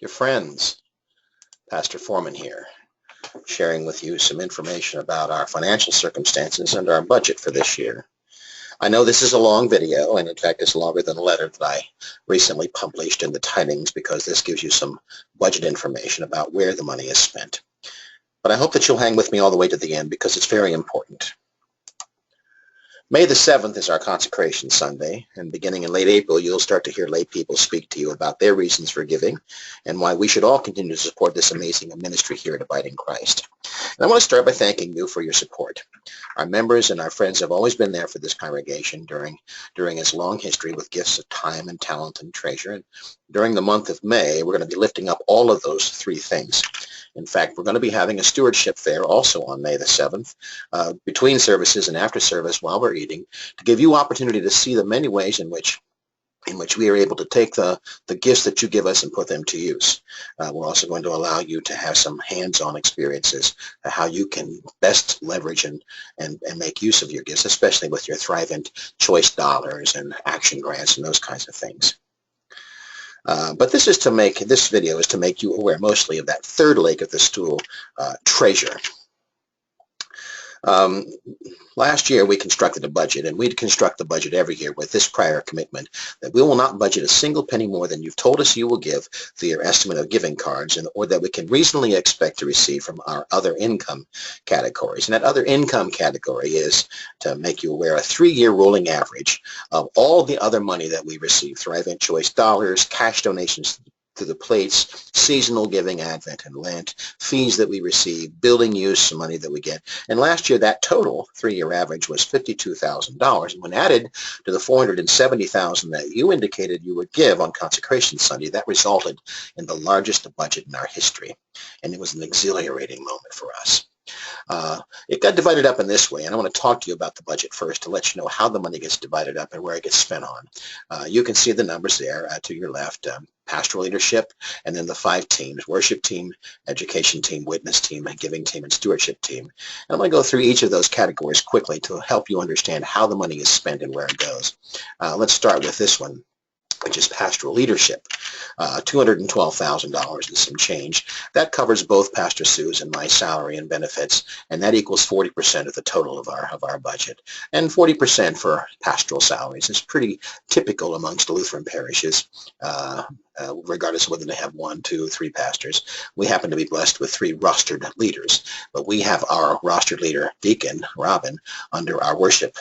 Dear friends, Pastor Foreman here, sharing with you some information about our financial circumstances and our budget for this year. I know this is a long video, and in fact it's longer than a letter that I recently published in the Tidings, because this gives you some budget information about where the money is spent. But I hope that you'll hang with me all the way to the end, because it's very important. May the 7th is our consecration Sunday, and beginning in late April, you'll start to hear lay people speak to you about their reasons for giving and why we should all continue to support this amazing ministry here at Abiding Christ. And I want to start by thanking you for your support. Our members and our friends have always been there for this congregation during its long history with gifts of time and talent and treasure. And during the month of May, we're going to be lifting up all of those three things. In fact, we're going to be having a stewardship fair also on May the 7th, between services and after service while we're eating, to give you opportunity to see the many ways in which we are able to take the gifts that you give us and put them to use. We're also going to allow you to have some hands-on experiences, how you can best leverage and make use of your gifts, especially with your Thrivent Choice dollars and action grants and those kinds of things. But this video is to make you aware mostly of that third leg of the stool, treasure. Last year we constructed a budget, and we'd construct the budget every year with this prior commitment that we will not budget a single penny more than you've told us you will give through your estimate of giving cards, or that we can reasonably expect to receive from our other income categories. And that other income category is, to make you aware, a 3-year rolling average of all the other money that we receive: Thrivent Choice dollars, cash donations to the plates, seasonal giving, Advent and Lent, fees that we receive, building use money that we get. And last year, that total 3-year average was $52,000. And when added to the $470,000 that you indicated you would give on Consecration Sunday, that resulted in the largest budget in our history. And it was an exhilarating moment for us. It got divided up in this way, and I want to talk to you about the budget first to let you know how the money gets divided up and where it gets spent on. You can see the numbers there to your left: pastoral leadership, and then the 5 teams: worship team, education team, witness team, giving team, and stewardship team. And I'm going to go through each of those categories quickly to help you understand how the money is spent and where it goes. Let's start with this one, which is pastoral leadership. $212,000 and some change. That covers both Pastor Sue's and my salary and benefits, and that equals 40% of the total of our budget. And 40% for pastoral salaries is pretty typical amongst Lutheran parishes, regardless of whether they have 1, 2, 3 pastors. We happen to be blessed with 3 rostered leaders, but we have our rostered leader, Deacon Robin, under our worship,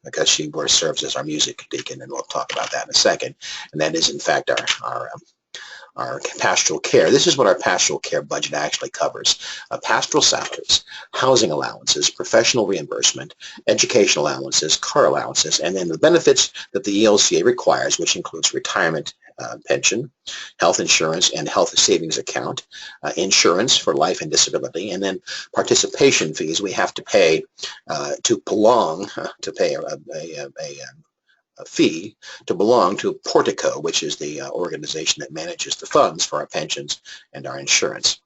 because she serves as our music deacon, and we'll talk about that in a second. And that is, in fact, our pastoral care. This is what our pastoral care budget actually covers: pastoral salaries, housing allowances, professional reimbursement, education allowances, car allowances, and then the benefits that the ELCA requires, which includes retirement pension, health insurance and health savings account, insurance for life and disability, and then participation fees we have to pay to pay a fee to belong to Portico, which is the organization that manages the funds for our pensions and our insurance.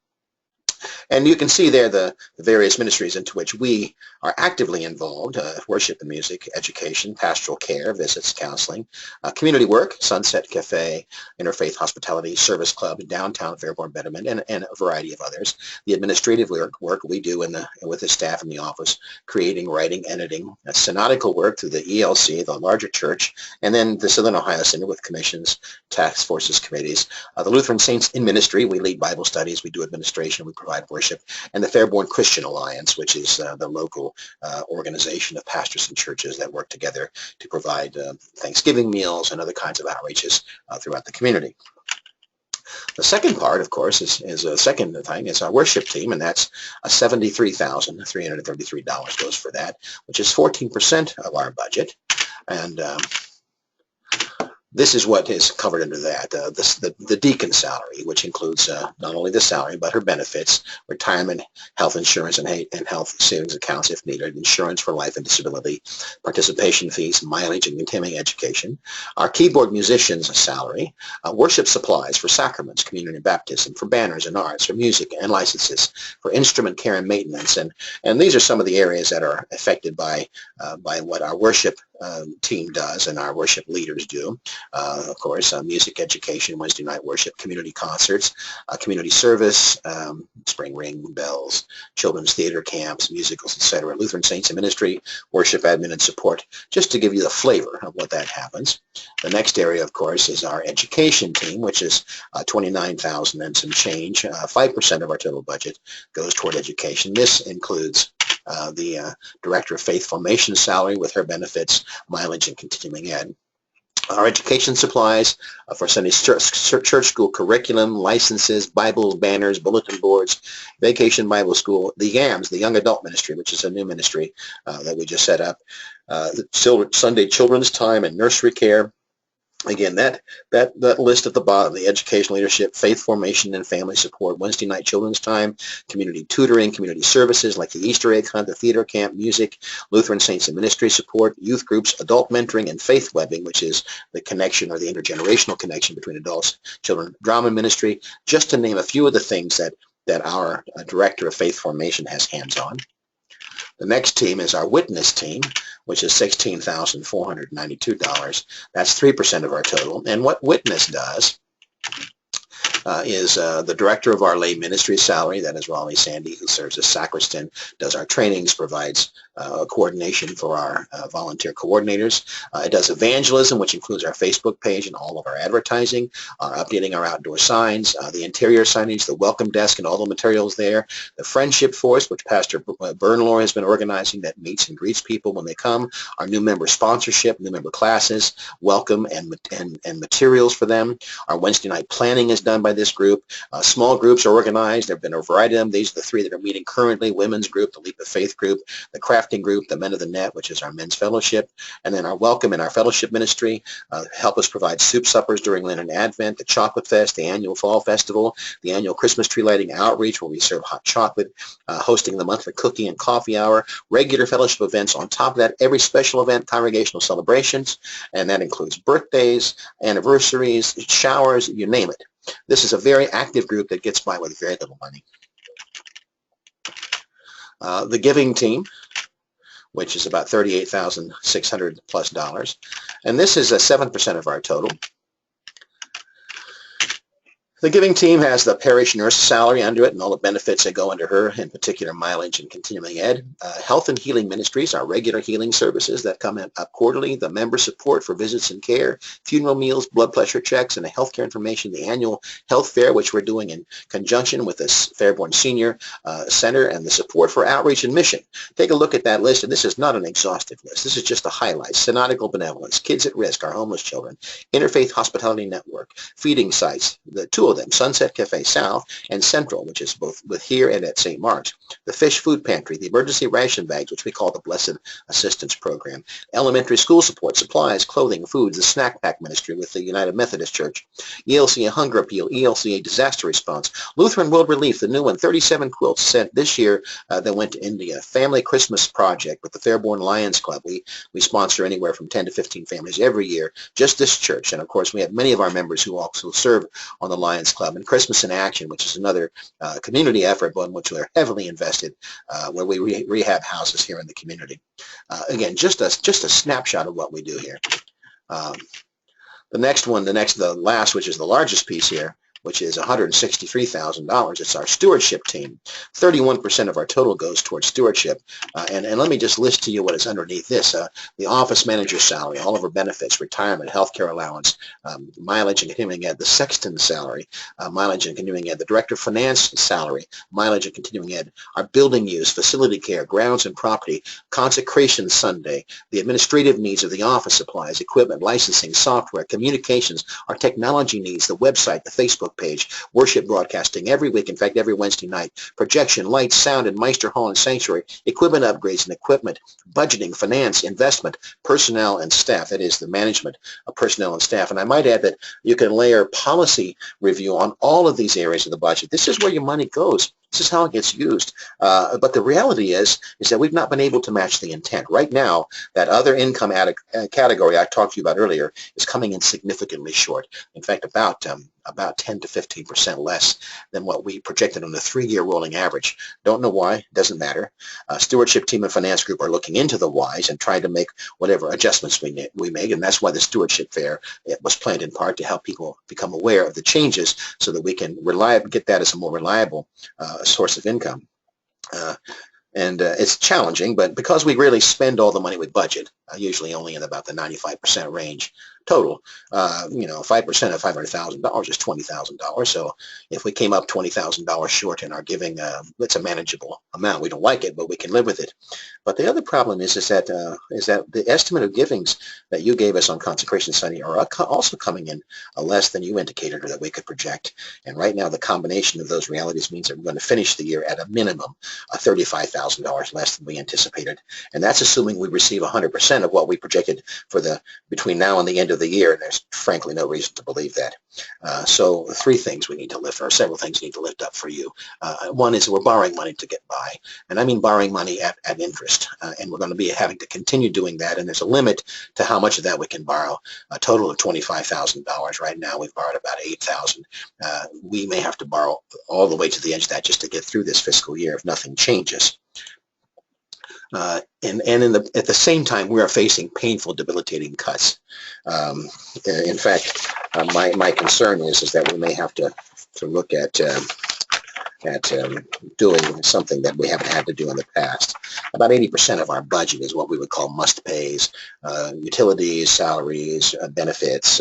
And you can see there the various ministries into which we are actively involved: worship and music, education, pastoral care, visits, counseling, community work, Sunset Cafe, Interfaith Hospitality, Service Club, Downtown Fairborn Betterment, and a variety of others. The administrative work we do with the staff in the office: creating, writing, editing, synodical work through the ELC, the larger church, and then the Southern Ohio Center with commissions, task forces, committees. The Lutheran Saints in Ministry, we lead Bible studies, we do administration, we provide worship, and the Fairborn Christian Alliance, which is the local organization of pastors and churches that work together to provide Thanksgiving meals and other kinds of outreaches throughout the community. The second part, of course, is a second thing, is our worship team, and that's $73,333 goes for that, which is 14% of our budget. And this is what is covered under that. The deacon salary, which includes not only the salary, but her benefits, retirement, health insurance, and health savings accounts if needed, insurance for life and disability, participation fees, mileage, and continuing education. Our keyboard musician's salary, worship supplies for sacraments, communion and baptism, for banners and arts, for music and licenses, for instrument care and maintenance. And these are some of the areas that are affected by what our worship team does and our worship leaders do. Of course, music education, Wednesday night worship, community concerts, community service, spring ring bells, children's theater camps, musicals, etc. Lutheran Saints in Ministry, worship admin and support, just to give you the flavor of what that happens. The next area, of course, is our education team, which is $29,000 and some change. 5% of our total budget goes toward education. This includes the Director of Faith Formation salary with her benefits, mileage, and continuing ed. Our education supplies for Sunday church school curriculum, licenses, Bibles, banners, bulletin boards, Vacation Bible School, the YAMS, the Young Adult Ministry, which is a new ministry that we just set up, Sunday Children's Time and Nursery Care. Again, that list at the bottom, the education leadership, faith formation and family support, Wednesday night children's time, community tutoring, community services like the Easter egg hunt, the theater camp, music, Lutheran Saints in Ministry support, youth groups, adult mentoring, and faith webbing, which is the connection or the intergenerational connection between adults, children, drama ministry, just to name a few of the things that our Director of Faith Formation has hands-on. The next team is our witness team, which is $16,492. That's 3% of our total. And what witness does is the director of our lay ministry salary, that is Raleigh Sandy, who serves as sacristan, does our trainings, provides coordination for our volunteer coordinators. It does evangelism, which includes our Facebook page and all of our advertising, updating our outdoor signs, the interior signage, the welcome desk and all the materials there, the friendship force, which Pastor Bernlohr has been organizing, that meets and greets people when they come, our new member sponsorship, new member classes, welcome and materials for them. Our Wednesday night planning is done by this group. Small groups are organized. There have been a variety of them. These are the three that are meeting currently: women's group, the Leap of Faith group, the crafting group, the Men of the Net, which is our men's fellowship, and then our welcome and our fellowship ministry help us provide soup suppers during Lent and Advent, the Chocolate Fest, the annual Fall Festival, the annual Christmas tree lighting outreach where we serve hot chocolate, hosting the monthly cookie and coffee hour, regular fellowship events. On top of that, every special event, congregational celebrations, and that includes birthdays, anniversaries, showers, you name it. This is a very active group that gets by with very little money. The giving team, which is about $38,600 plus, and this is 7% of our total. The giving team has the parish nurse salary under it and all the benefits that go under her, in particular mileage and continuing ed. Health and healing ministries, our regular healing services that come up quarterly, the member support for visits and care, funeral meals, blood pressure checks, and the healthcare information, the annual health fair, which we're doing in conjunction with the Fairborn Senior Center, and the support for outreach and mission. Take a look at that list, and this is not an exhaustive list. This is just the highlights. Synodical Benevolence, Kids at Risk, our homeless children, Interfaith Hospitality Network, feeding sites, the two of them, Sunset Cafe South and Central, which is both with here and at St. Mark's, the Fish Food Pantry, the emergency ration bags, which we call the Blessed Assistance Program, elementary school support, supplies, clothing, foods, the Snack Pack Ministry with the United Methodist Church, ELCA Hunger Appeal, ELCA Disaster Response, Lutheran World Relief, the new one, 37 quilts sent this year that went to India, Family Christmas Project with the Fairborn Lions Club. We sponsor anywhere from 10 to 15 families every year, just this church. And of course, we have many of our members who also serve on the Lions Club, and Christmas in Action, which is another community effort, one which we're heavily invested, where we rehab houses here in the community. Again, just a snapshot of what we do here. The last, which is the largest piece here, which is $163,000. It's our stewardship team. 31% of our total goes towards stewardship. And let me just list to you what is underneath this. The office manager's salary, all of her benefits, retirement, healthcare allowance, mileage and continuing ed, the sexton salary, mileage and continuing ed, the director of finance salary, mileage and continuing ed, our building use, facility care, grounds and property, consecration Sunday, the administrative needs of the office supplies, equipment, licensing, software, communications, our technology needs, the website, the Facebook page, worship broadcasting every week, in fact every Wednesday night, projection, lights, sound in Meister Hall and Sanctuary, equipment upgrades and equipment, budgeting, finance, investment, personnel and staff. That is the management of personnel and staff. And I might add that you can layer policy review on all of these areas of the budget. This is where your money goes. This is how it gets used. But the reality is that we've not been able to match the intent. Right now, that other income category I talked to you about earlier is coming in significantly short. In fact, about 10 to 15% less than what we projected on the 3-year rolling average. Don't know why, doesn't matter. Stewardship team and finance group are looking into the whys and trying to make whatever adjustments we make, and that's why the stewardship fair was planned in part to help people become aware of the changes so that we can get that as a more reliable source of income. It's challenging, but because we really spend all the money we budget, usually only in about the 95% range total, 5% of $500,000 is $20,000. So if we came up $20,000 short in our giving, it's a manageable amount. We don't like it, but we can live with it. But the other problem is that the estimate of givings that you gave us on Consecration Sunday are also coming in less than you indicated or that we could project. And right now, the combination of those realities means that we're going to finish the year at a minimum $35,000 less than we anticipated. And that's assuming we receive 100% of what we projected for between now and the end of the year. And there's frankly no reason to believe that. So 3 things we need to lift, or several things we need to lift up for you. One is we're borrowing money to get by. And I mean borrowing money at interest. And we're going to be having to continue doing that. And there's a limit to how much of that we can borrow. A total of $25,000. Right now we've borrowed about $8,000. We may have to borrow all the way to the edge of that just to get through this fiscal year if nothing changes. At the same time, we are facing painful, debilitating cuts. In fact, my concern is that we may have to look at doing something that we haven't had to do in the past. About 80% of our budget is what we would call must-pays, utilities, salaries, benefits,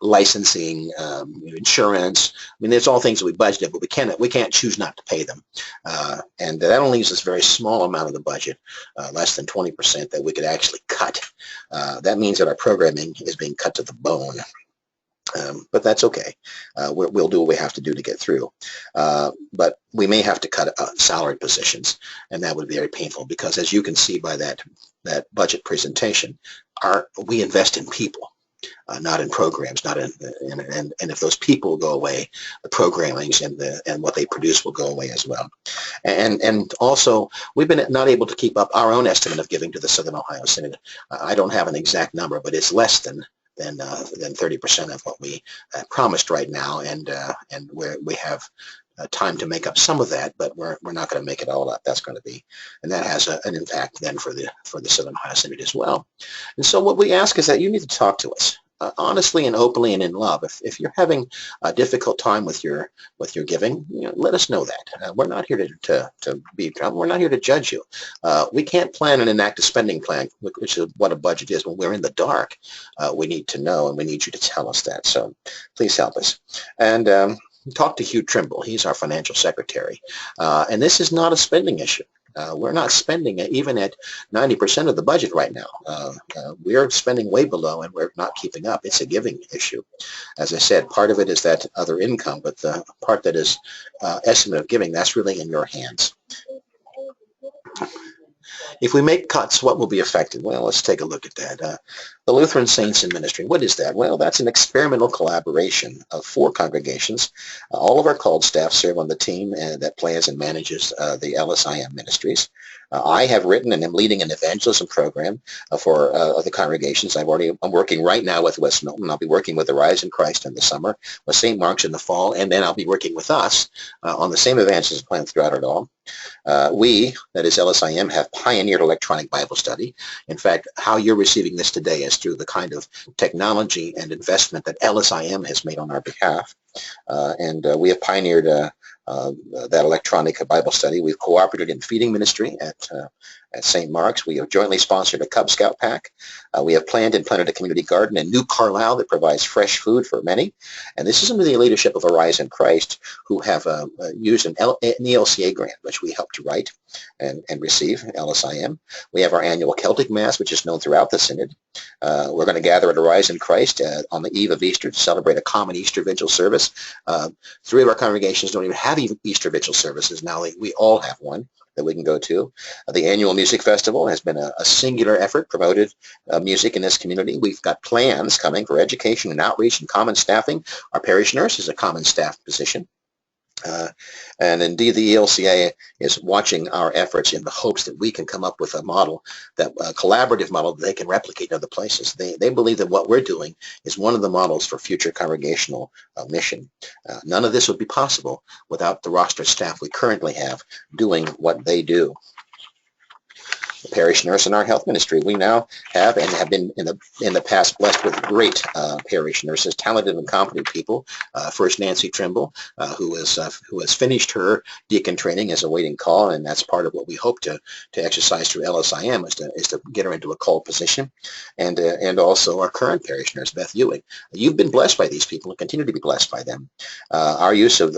licensing, insurance. I mean, there's all things that we budgeted, but we can't choose not to pay them. And that only leaves us a very small amount of the budget, less than 20%, that we could actually cut. That means that our programming is being cut to the bone. But that's okay. We'll do what we have to do to get through. But we may have to cut salary positions, and that would be very painful because, as you can see by that budget presentation, we invest in people, not in programs, and if those people go away, the programmings and what they produce will go away as well. And also, we've been not able to keep up our own estimate of giving to the Southern Ohio Synod. I don't have an exact number, but it's less than 30% of what we promised right now, and we have time to make up some of that, but we're not going to make it all up. That's going to be, and that has an impact then for the Southern Ohio Synod as well. And so what we ask is that you need to talk to us honestly and openly and in love. If you're having a difficult time with your giving, let us know that. We're not here we're not here to judge you. We can't plan and enact a spending plan, which is what a budget is, when we're in the dark. We need to know, and we need you to tell us that. So please help us. And talk to Hugh Trimble. He's our financial secretary. And this is not a spending issue. We're not spending it even at 90% of the budget right now. We're spending way below, and we're not keeping up. It's a giving issue. As I said, part of it is that other income, but the part that is estimate of giving, that's really in your hands. If we make cuts, what will be affected? Well, let's take a look at that. The Lutheran Saints in Ministry, what is that? Well, that's an experimental collaboration of 4 congregations. All of our called staff serve on the team that plans and manages the LSIM ministries. I have written and am leading an evangelism program for the congregations. I'm working right now with West Milton. I'll be working with Arise in Christ in the summer, with St. Mark's in the fall, and then I'll be working with us on the same evangelism plan throughout it all. We, that is LSIM, have pioneered electronic Bible study. In fact, how you're receiving this today is through the kind of technology and investment that LSIM has made on our behalf. And we have pioneered that electronic Bible study. We've cooperated in feeding ministry at St. Mark's. We have jointly sponsored a Cub Scout pack. We have planted a community garden in New Carlisle that provides fresh food for many. And this is under the leadership of Arise in Christ, who have used an ELCA grant, which we helped to write and receive, LSIM. We have our annual Celtic Mass, which is known throughout the Synod. We're going to gather at Arise in Christ on the eve of Easter to celebrate a common Easter Vigil service. 3 of our congregations don't even have Easter Vigil services. Now we all have one that we can go to. The annual music festival has been a singular effort, promoted music in this community. We've got plans coming for education and outreach and common staffing. Our parish nurse is a common staff position. And indeed, the ELCA is watching our efforts in the hopes that we can come up with a model, that a collaborative model that they can replicate in other places. They believe that what we're doing is one of the models for future congregational mission. None of this would be possible without the roster staff we currently have doing what they do. The parish nurse in our health ministry. We now have and have been in the past blessed with great parish nurses, talented and competent people. First, Nancy Trimble, who has finished her deacon training, is awaiting call, and that's part of what we hope to exercise through LSIM is to get her into a call position, and also our current parish nurse, Beth Ewing. You've been blessed by these people and continue to be blessed by them. Our use of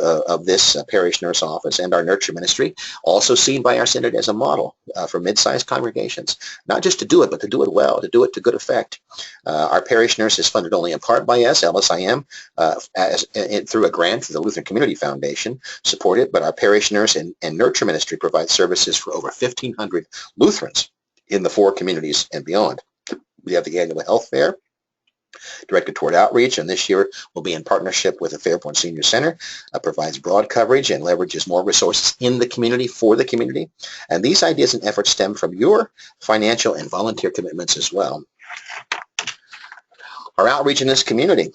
this parish nurse office and our nurture ministry, also seen by our synod as a model for mid-sized congregations, not just to do it, but to do it well, to do it to good effect. Our parish nurse is funded only in part by us, LSIM, through a grant to the Lutheran Community Foundation, supported, but our parish nurse and nurture ministry provides services for over 1,500 Lutherans in the 4 communities and beyond. We have the annual health fair, directed toward outreach, and this year will be in partnership with the Fairborn Senior Center, provides broad coverage and leverages more resources in the community for the community. And these ideas and efforts stem from your financial and volunteer commitments as well. Our outreach in this community.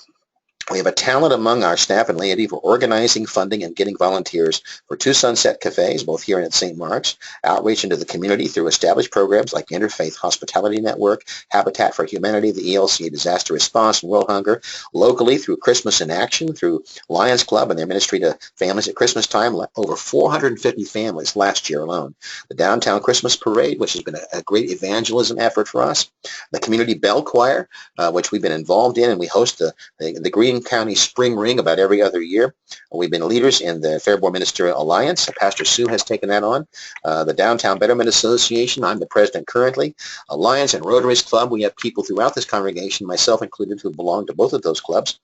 We have a talent among our staff and laity for organizing, funding, and getting volunteers for 2 Sunset Cafes, both here and at St. Mark's, outreach into the community through established programs like Interfaith Hospitality Network, Habitat for Humanity, the ELCA Disaster Response, and World Hunger, locally through Christmas in Action, through Lions Club and their ministry to families at Christmas time, over 450 families last year alone. The Downtown Christmas Parade, which has been a great evangelism effort for us. The Community Bell Choir, which we've been involved in, and we host the Green County Spring Ring about every other year. We've been leaders in the Fairborn Ministerial Alliance. Pastor Sue has taken that on. The Downtown Betterment Association, I'm the president currently. Alliance and Rotaries Club, we have people throughout this congregation, myself included, who belong to both of those clubs.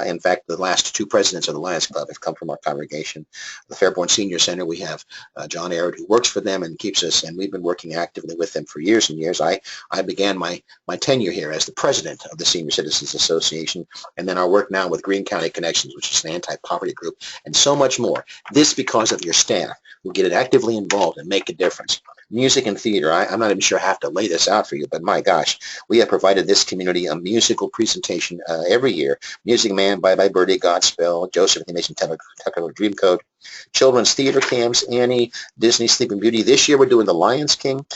In fact, the last 2 presidents of the Alliance Club have come from our congregation. The Fairborn Senior Center, we have John Aird, who works for them and keeps us, and we've been working actively with them for years and years. I began my tenure here as the president of the Senior Citizens Association, and then our work now with Green County Connections, which is an anti-poverty group, and so much more. This because of your staff who get actively involved and make a difference. Music and theater, I'm not even sure I have to lay this out for you, but my gosh, we have provided this community a musical presentation every year. Music Man, Bye Bye Birdie, Godspell, Joseph and the Mason Tucker Dreamcoat, Children's Theater Camps, Annie, Disney Sleeping Beauty. This year we're doing The Lions King.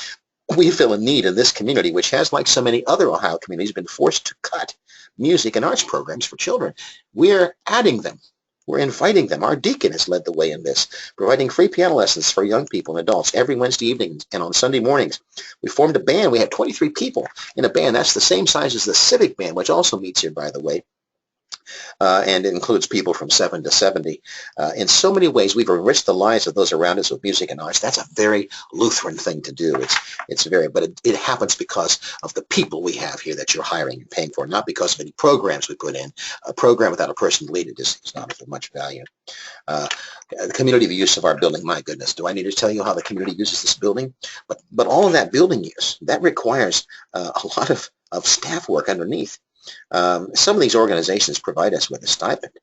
We feel a need in this community, which has, like so many other Ohio communities, been forced to cut music and arts programs for children. We're adding them. We're inviting them. Our deacon has led the way in this, providing free piano lessons for young people and adults every Wednesday evening and on Sunday mornings. We formed a band. We had 23 people in a band. That's the same size as the Civic Band, which also meets here, by the way. And it includes people from 7 to 70. In so many ways, we've enriched the lives of those around us with music and arts. That's a very Lutheran thing to do. But it happens because of the people we have here that you're hiring and paying for, not because of any programs we put in. A program without a person to lead it is not of much value. The community use of our building, my goodness, do I need to tell you how the community uses this building? But all of that building use, that requires a lot of staff work underneath. Some of these organizations provide us with a stipend,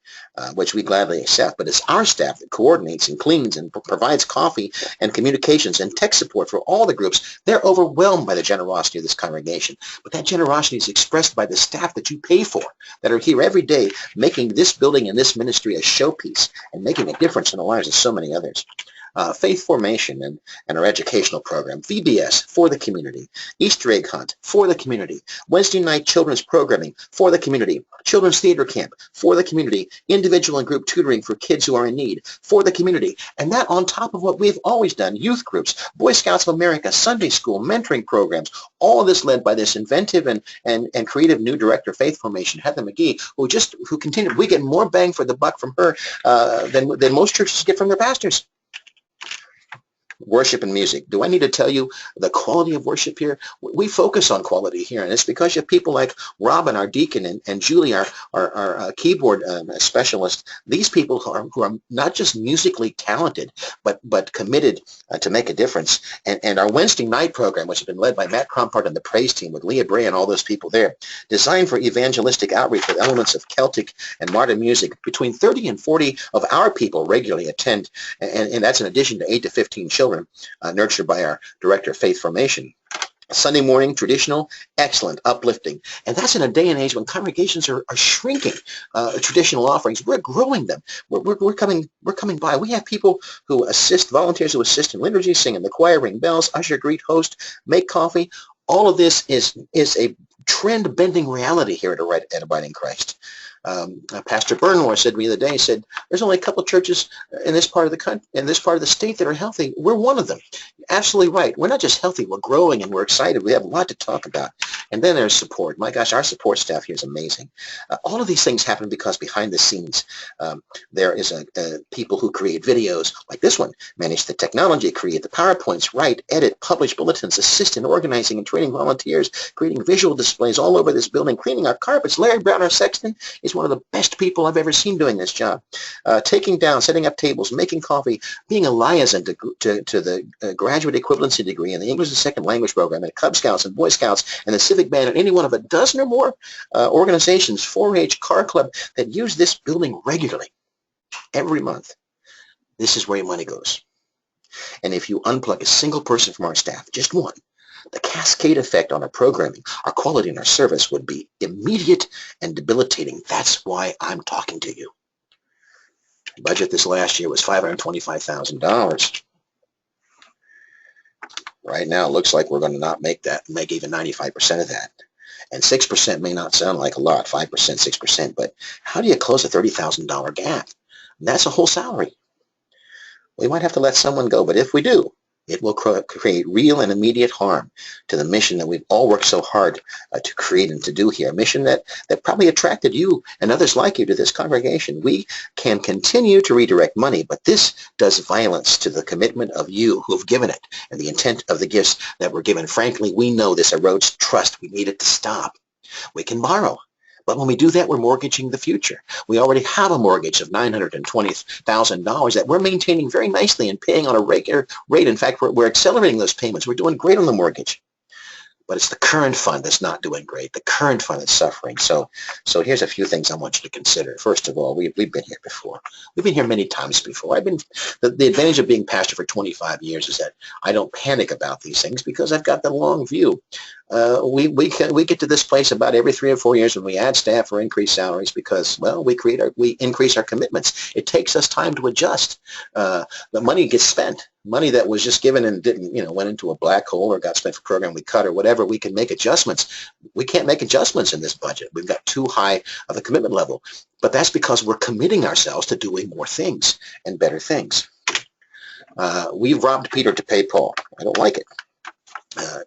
which we gladly accept, but it's our staff that coordinates and cleans and provides coffee and communications and tech support for all the groups. They're overwhelmed by the generosity of this congregation, but that generosity is expressed by the staff that you pay for, that are here every day, making this building and this ministry a showpiece and making a difference in the lives of so many others. Faith Formation and our educational program, VBS for the community, Easter egg hunt for the community, Wednesday night children's programming for the community, children's theater camp for the community, individual and group tutoring for kids who are in need for the community, and that on top of what we've always done, youth groups, Boy Scouts of America, Sunday school, mentoring programs, all of this led by this inventive and creative new director, Faith Formation, Heather McGee, who continued. We get more bang for the buck from her than most churches get from their pastors. Worship and music. Do I need to tell you the quality of worship here? We focus on quality here, and it's because you have people like Robin, our deacon, and Julie, our keyboard specialist. These people who are not just musically talented, but committed to make a difference. And our Wednesday night program, which has been led by Matt Crompart and the praise team with Leah Bray and all those people there, designed for evangelistic outreach with elements of Celtic and modern music. Between 30 and 40 of our people regularly attend, and that's in addition to 8 to 15 children nurtured by our director of faith formation. Sunday morning, traditional, excellent, uplifting. And that's in a day and age when congregations are shrinking traditional offerings. We're growing them. We're coming by. We have people who assist, volunteers who assist in liturgy, sing in the choir, ring bells, usher, greet, host, make coffee. All of this is a trend-bending reality here at Abiding Christ. Pastor Burnmore said to me the other day, he said, there's only a couple of churches in this part of the country, in this part of the state that are healthy. We're one of them. Absolutely right. We're not just healthy, we're growing and we're excited. We have a lot to talk about. And then there's support. My gosh, our support staff here is amazing. All of these things happen because behind the scenes, there is people who create videos like this one, manage the technology, create the PowerPoints, write, edit, publish bulletins, assist in organizing and training volunteers, creating visual displays all over this building, cleaning our carpets. Larry Brown, our sexton, is one of the best people I've ever seen doing this job. Taking down, setting up tables, making coffee, being a liaison to the graduate equivalency degree in the English as a second language program and Cub Scouts and Boy Scouts and the Civic Band and any one of a dozen or more organizations, 4-H, Car Club, that use this building regularly every month. This is where your money goes. And if you unplug a single person from our staff, just one, the cascade effect on our programming, our quality, and our service would be immediate and debilitating. That's why I'm talking to you. The budget this last year was $525,000. Right now, it looks like we're going to not make even 95% of that. And 6% may not sound like a lot, 5%, 6%, but how do you close a $30,000 gap? And that's a whole salary. We might have to let someone go, but if we do, it will create real and immediate harm to the mission that we've all worked so hard to create and to do here, a mission that probably attracted you and others like you to this congregation. We can continue to redirect money, but this does violence to the commitment of you who have given it and the intent of the gifts that were given. Frankly, we know this erodes trust. We need it to stop. We can borrow. But when we do that, we're mortgaging the future. We already have a mortgage of $920,000 that we're maintaining very nicely and paying on a regular rate. In fact, we're accelerating those payments. We're doing great on the mortgage. But it's the current fund that's not doing great, the current fund that's suffering. So here's a few things I want you to consider. First of all, we've been here before. We've been here many times before. The advantage of being pastor for 25 years is that I don't panic about these things because I've got the long view. We get to this place about every 3 or 4 years when we add staff or increase salaries because, well, we increase our commitments. It takes us time to adjust. The money gets spent. Money that was just given and didn't, went into a black hole or got spent for a program we cut or whatever. We can make adjustments. We can't make adjustments in this budget. We've got too high of a commitment level. But that's because we're committing ourselves to doing more things and better things. We've robbed Peter to pay Paul. I don't like it.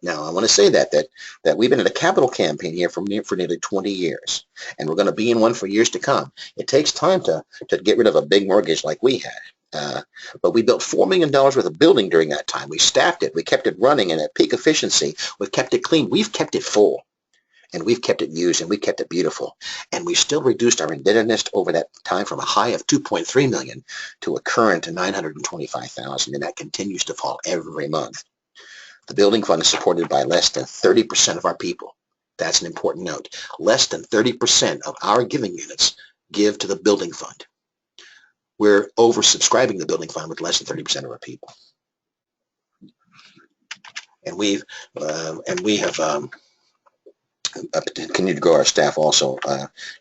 Now, I want to say that we've been in a capital campaign here for nearly 20 years, and we're going to be in one for years to come. It takes time to get rid of a big mortgage like we had. But we built $4 million worth of building during that time. We staffed it. We kept it running and at peak efficiency. We've kept it clean. We've kept it full. And we've kept it used, and we kept it beautiful. And we've still reduced our indebtedness over that time from a high of $2.3 million to a current of $925,000, and that continues to fall every month. The building fund is supported by less than 30% of our people. That's an important note. Less than 30% of our giving units give to the building fund. We're oversubscribing the building fund with less than 30% of our people. And we have continued to grow our staff, also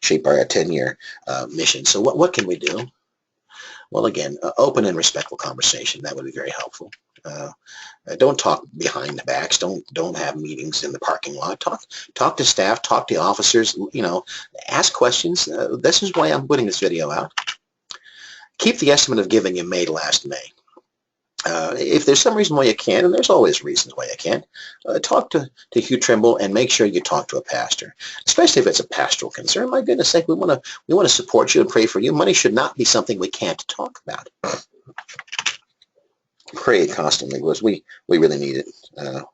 shape our 10-year mission. So what can we do? Well, again, open and respectful conversation. That would be very helpful. Don't talk behind the backs. Don't have meetings in the parking lot. Talk to staff. Talk to officers. Ask questions. This is why I'm putting this video out. Keep the estimate of giving you made last May. If there's some reason why you can't, and there's always reasons why you can't, talk to Hugh Trimble and make sure you talk to a pastor, especially if it's a pastoral concern. My goodness sake, we want to support you and pray for you. Money should not be something we can't talk about. pray constantly, because we really need it.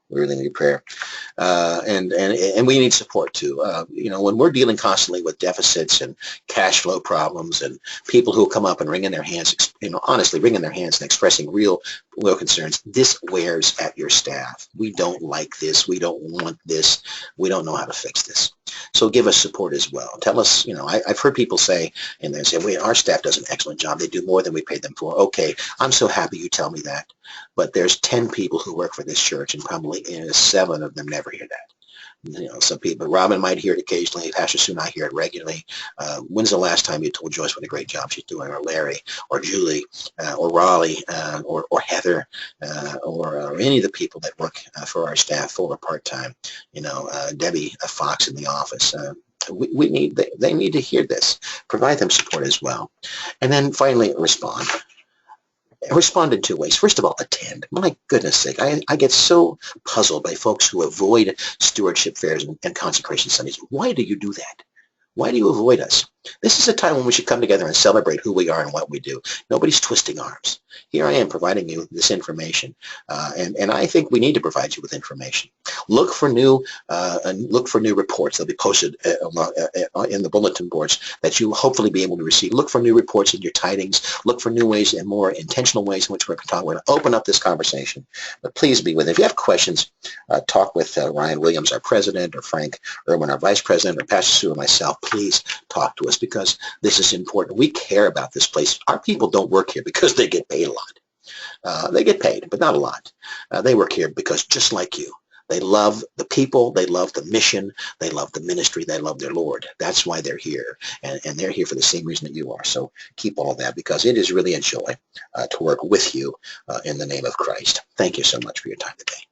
We really need prayer, and we need support too. When we're dealing constantly with deficits and cash flow problems, and people who come up and wringing their hands, honestly wringing their hands and expressing real concerns, this wears at your staff. We don't like this. We don't want this. We don't know how to fix this. So give us support as well. Tell us, I've heard people say, and they say, our staff does an excellent job. They do more than we pay them for. Okay, I'm so happy you tell me that. But there's 10 people who work for this church, and probably 7 of them never hear that. Some people, Robin might hear it occasionally. Pastor Sue and I hear it regularly. When's the last time you told Joyce what a great job she's doing, or Larry, or Julie, or Raleigh, or Heather, or any of the people that work for our staff, full or part-time? Debbie Fox in the office. They need to hear this. Provide them support as well. And then finally, respond. Respond in 2 ways. First of all, attend. My goodness sake, I get so puzzled by folks who avoid stewardship fairs and consecration Sundays. Why do you do that? Why do you avoid us? This is a time when we should come together and celebrate who we are and what we do. Nobody's twisting arms. Here I am providing you this information, and I think we need to provide you with information. Look for new reports. They'll be posted in the bulletin boards that you hopefully be able to receive. Look for new reports in your tidings. Look for new ways and more intentional ways in which we're going to open up this conversation. But please be with it. If you have questions, talk with Ryan Williams, our president, or Frank Irwin, our vice president, or Pastor Sue or myself. Please talk to us, because this is important. We care about this place. Our people don't work here because they get paid a lot. They get paid, but not a lot. They work here because, just like you, they love the people, they love the mission, they love the ministry, they love their Lord. That's why they're here, and they're here for the same reason that you are. So keep all of that, because it is really a joy to work with you in the name of Christ. Thank you so much for your time today.